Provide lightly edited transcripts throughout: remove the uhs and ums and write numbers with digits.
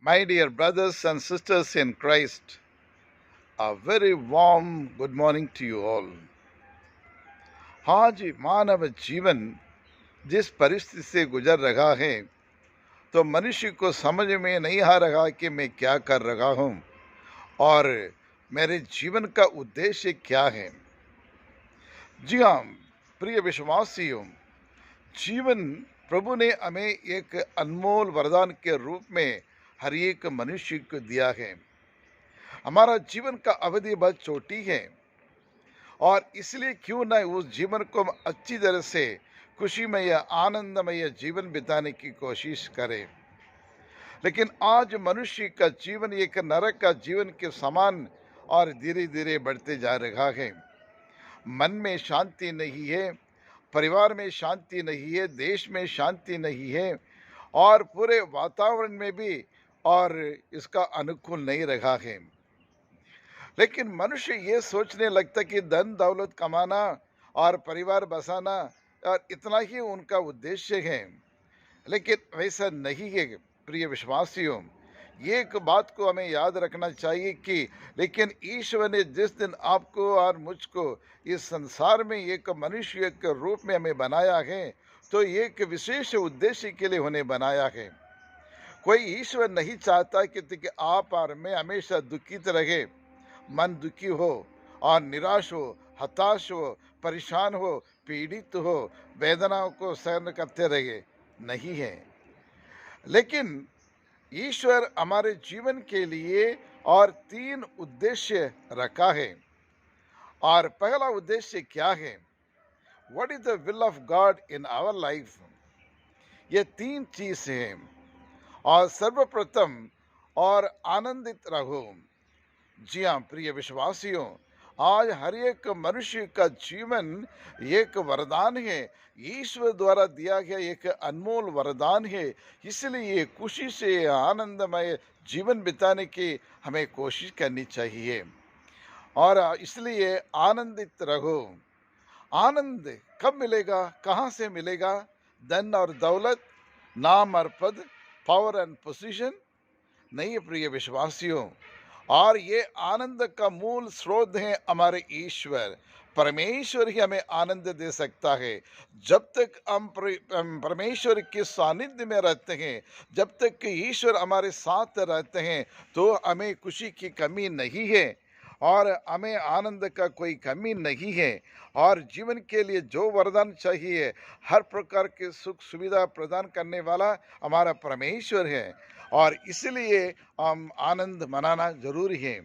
My dear brothers and sisters in Christ, a very warm good morning to you all. आज मानव जीवन जिस परिस्थिति से गुजर रहा है तो मनुष्य को समझ में नहीं आ रहा कि मैं क्या कर रहा हूँ और मेरे जीवन का उद्देश्य क्या है। जी हाँ, प्रिय विश्वासियों, जीवन प्रभु ने हमें एक अनमोल वरदान के रूप में हर एक मनुष्य को दिया है। हमारा जीवन का अवधि बहुत छोटी है और इसलिए क्यों ना उस जीवन को हम अच्छी तरह से खुशीमय आनंदमय जीवन बिताने की कोशिश करें। लेकिन आज मनुष्य का जीवन एक नरक का जीवन के समान और धीरे धीरे बढ़ते जा रहा है। मन में शांति नहीं है, परिवार में शांति नहीं है, देश में शांति नहीं है और पूरे वातावरण में भी और इसका अनुकूल नहीं रहा है। लेकिन मनुष्य ये सोचने लगता कि धन दौलत कमाना और परिवार बसाना और इतना ही उनका उद्देश्य है। लेकिन वैसा नहीं है प्रिय विश्वासियों। ये एक बात को हमें याद रखना चाहिए कि लेकिन ईश्वर ने जिस दिन आपको और मुझको इस संसार में एक मनुष्य के रूप में हमें बनाया है तो एक विशेष उद्देश्य के लिए उन्हें बनाया है। कोई ईश्वर नहीं चाहता कि आप और मैं हमेशा दुखित रहे, मन दुखी हो और निराश हो, हताश हो, परेशान हो, पीड़ित हो, वेदनाओं को सहन करते रहे, नहीं है। लेकिन ईश्वर हमारे जीवन के लिए और 3 उद्देश्य रखा है। और पहला उद्देश्य क्या है? What is the will of God in our life? ये 3 चीज हैं। और सर्वप्रथम और आनंदित रहो। जी हाँ प्रिय विश्वासियों, आज हर एक मनुष्य का जीवन एक वरदान है, ईश्वर द्वारा दिया गया एक अनमोल वरदान है। इसलिए खुशी से आनंदमय जीवन बिताने की हमें कोशिश करनी चाहिए और इसलिए आनंदित रहो। आनंद कब मिलेगा, कहाँ से मिलेगा? धन और दौलत, नाम और पद, पावर एंड पोजीशन? नहीं प्रिय विश्वासियों। और ये आनंद का मूल स्रोत है हमारे ईश्वर। परमेश्वर ही हमें आनंद दे सकता है। जब तक हम परमेश्वर के सानिध्य में रहते हैं, जब तक कि ईश्वर हमारे साथ रहते हैं तो हमें खुशी की कमी नहीं है और हमें आनंद का कोई कमी नहीं है। और जीवन के लिए जो वरदान चाहिए, हर प्रकार के सुख सुविधा प्रदान करने वाला हमारा परमेश्वर है और इसलिए हम आनंद मनाना जरूरी है।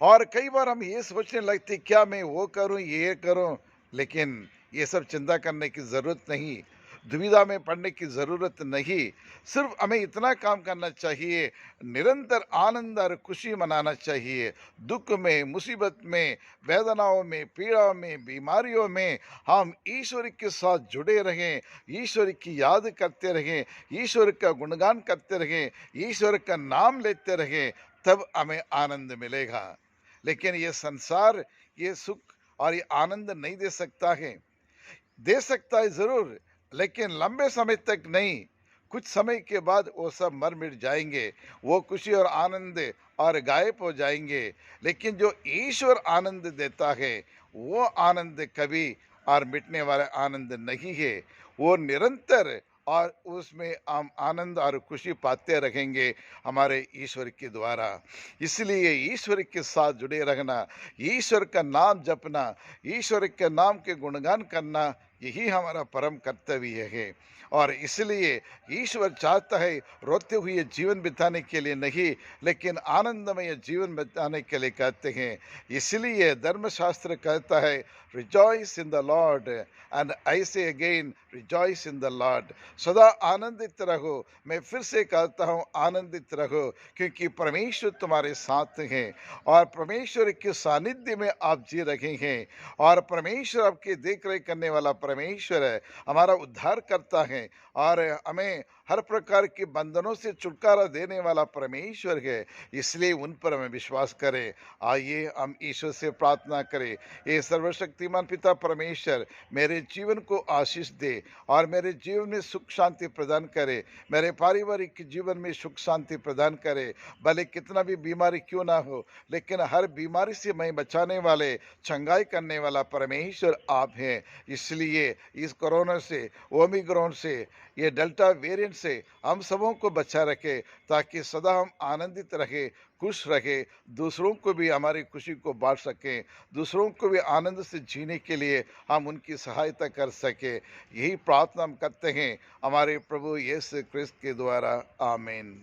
और कई बार हम ये सोचने लगते क्या मैं वो करूं ये करूं, लेकिन ये सब चिंता करने की ज़रूरत नहीं, दुविधा में पड़ने की ज़रूरत नहीं। सिर्फ हमें इतना काम करना चाहिए, निरंतर आनंद और खुशी मनाना चाहिए। दुख में, मुसीबत में, वेदनाओं में, पीड़ा में, बीमारियों में हम ईश्वर के साथ जुड़े रहें, ईश्वर की याद करते रहें, ईश्वर का गुणगान करते रहें, ईश्वर का नाम लेते रहें, तब हमें आनंद मिलेगा। लेकिन ये संसार ये सुख और ये आनंद नहीं दे सकता है। दे सकता है ज़रूर, लेकिन लंबे समय तक नहीं। कुछ समय के बाद वो सब मर मिट जाएंगे, वो खुशी और आनंद और गायब हो जाएंगे। लेकिन जो ईश्वर आनंद देता है वो आनंद कभी और मिटने वाला आनंद नहीं है। वो निरंतर और उसमें हम आनंद और खुशी पाते रहेंगे हमारे ईश्वर के द्वारा। इसलिए ईश्वर के साथ जुड़े रहना, ईश्वर का नाम जपना, ईश्वर के नाम के गुणगान करना, यही हमारा परम कर्तव्य है। और इसलिए ईश्वर चाहता है रोते हुए जीवन बिताने के लिए नहीं, लेकिन आनंदमय जीवन बिताने के लिए कहते हैं। इसलिए धर्मशास्त्र कहता है rejoice in the Lord, and I say again rejoice in the Lord. सदा आनंदित रहो। मैं फिर से कहता हूँ आनंदित रहो, क्योंकि परमेश्वर तुम्हारे साथ हैं और परमेश्वर के सानिध्य में आप जी रहे हैं। और परमेश्वर आपकी देख रेख करने वाला परमेश्वर है, हमारा उद्धार करता है और हमें हर प्रकार के बंधनों से छुटकारा देने वाला परमेश्वर है, इसलिए उन पर हमें विश्वास करें। आइए हम ईश्वर से प्रार्थना करें, ये सर्वशक्तिमान पिता परमेश्वर मेरे जीवन को आशीष दे और मेरे जीवन में सुख शांति प्रदान करे, मेरे पारिवारिक जीवन में सुख शांति प्रदान करे। भले कितना भी बीमारी क्यों ना हो, लेकिन हर बीमारी से मैं बचाने वाले, चंगाई करने वाला परमेश्वर आप हैं। इसलिए इस कोरोना से, ओमिक्रॉन से, ये डेल्टा वेरिएंट से हम सबों को बचा रखे, ताकि सदा हम आनंदित रहे, खुश रहे, दूसरों को भी हमारी खुशी को बांट सकें, दूसरों को भी आनंद से जीने के लिए हम उनकी सहायता कर सकें। यही प्रार्थना हम करते हैं हमारे प्रभु यीशु क्रिस्त के द्वारा। आमीन।